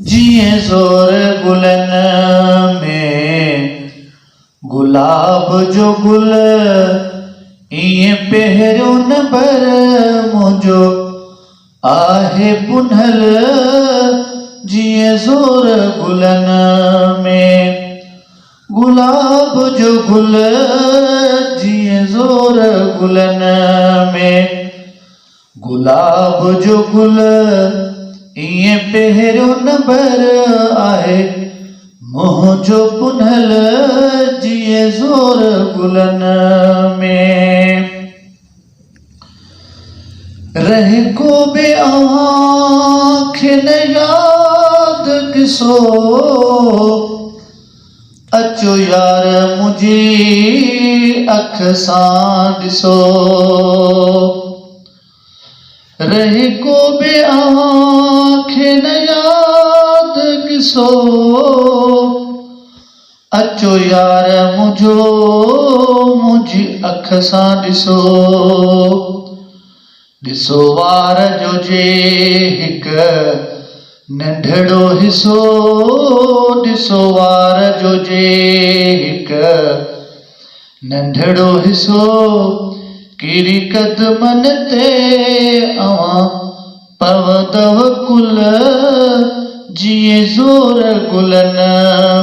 जिए ज़ोर गुलन में गुलाब जो गुल इएं पहिरियों नंबर मुंहिंजो आहे पुनल। जिए ज़ोर गुलन में गुलाब जो गुल जिए ज़ोर गुलन में गुलाब जो गुल इएं पहिरियों नंबर आहे मुंहिंजो पुनल। जिए ज़ोर गुलन में रहे को बे आँखें न याद किसो अचो यार मुझी अख सां ॾिसो। रहे को बे आँखें न याद किसो अचो यार मुझी अख सां ॾिसो। ॾिसो वार जो जे हिक नंढड़ो हिसो ॾिसो वार जो जे हिक नंढड़ो हिसो किरी कदमन ते अवां पवंदव कुल। जिए ज़ोर गुलन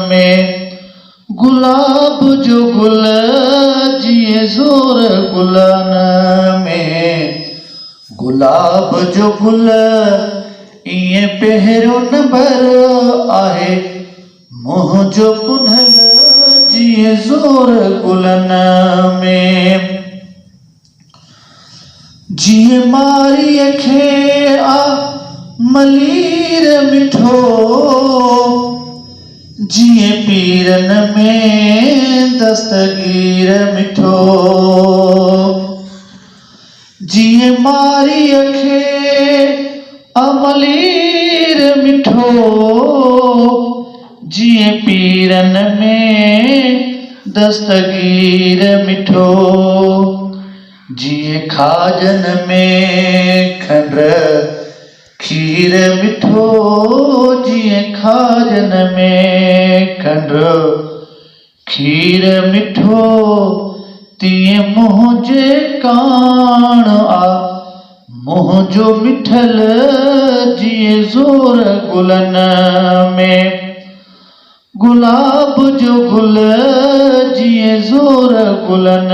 में गुलाब जो गुल जिए ज़ोर गुलन में गुलाब जो गुल इएं पहिरियों नंबर आहे मुंहिंजो पुनल। जिए ज़ोर गुलन में जिए मारीअ खे आ मलीर मिठो जिए पीरन में दस्तगीर मिठो। जिए मारीअ खे अमलीर मिठो जिए पीरन में दस्तगीर मिठो। जिए खाजन में खंड खीर मिठो जिए खाजन में खंड खीर मिठो तीअं मुंहिंजे कान आ मुंहिंजो मिठल। जिए ज़ोर गुलन में गुलाब जो गुल जिए ज़ोर गुलन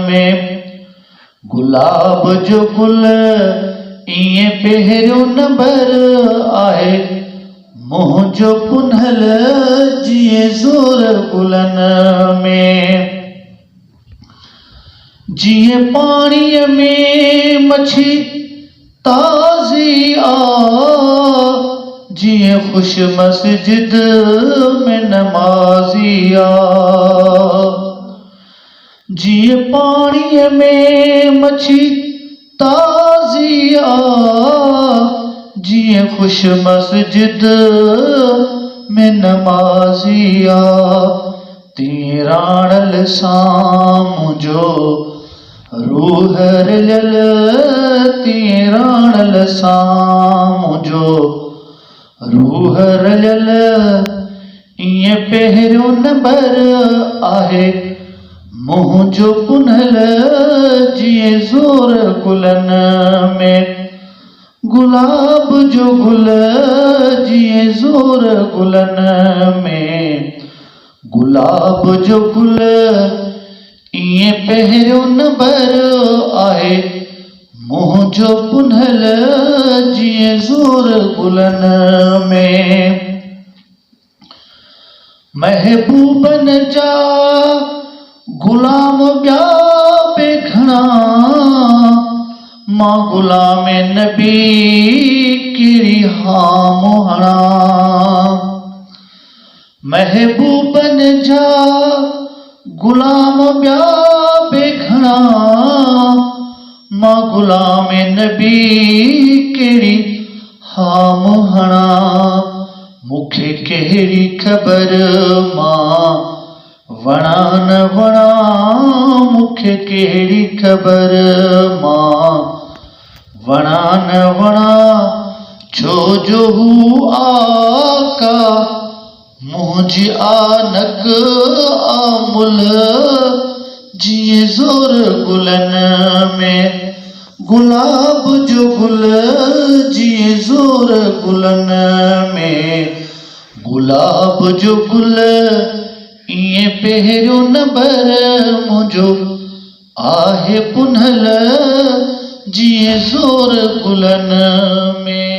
में गुलाब जो गुल इएं पहिरियों नंबर आहे मुंहिंजो पुनल। जिए ज़ोर गुलन में जिए पाणीअ में मच्छी ताज़ी आ जिए ख़ुश मस्जिद में नमाज़ी आ। जिए पाणीअ में मच्छी ताज़ी आ जिए ख़ुश मस्जिद में नमाज़ी आ। तीअं राणल सां मुंहिंजो रूह रिलियल तीअं राणल सां मुंहिंजो रूह रिलियल इएं पहिरियों नंबर आहे मुंहिंजो पुनल। जिए ज़ोर गुलन में गुलाब जो गुल जिए ज़ोर गुलन में गुलाब जो गुल इएं पहिरियों नंबर आहे मुंहिंजो पुनल। जिए ज़ोर गुलन में महबूबन जा गुलाम ॿिया बि घणा मां गुलाम नबी कहिड़ी हाम हणा। महबूबन जा गुलाम ॿिया बि घणा मां गुलाम नबी कहिड़ी हाम हणा। मूंखे कहिड़ी ख़बर मां वणा न वणा मूंखे कहिड़ी ख़बर मां वणा न वणा छो जो हू आ मुझी आनक आमुल जीअं ज़ोर गुलन में गुलाब जो गुल जीअं ज़ोर गुलन में गुलाब जो गुल ईअं पहिरियों नंबर मुंहिंजो आहे पुनल जीअं ज़ोर गुलन में।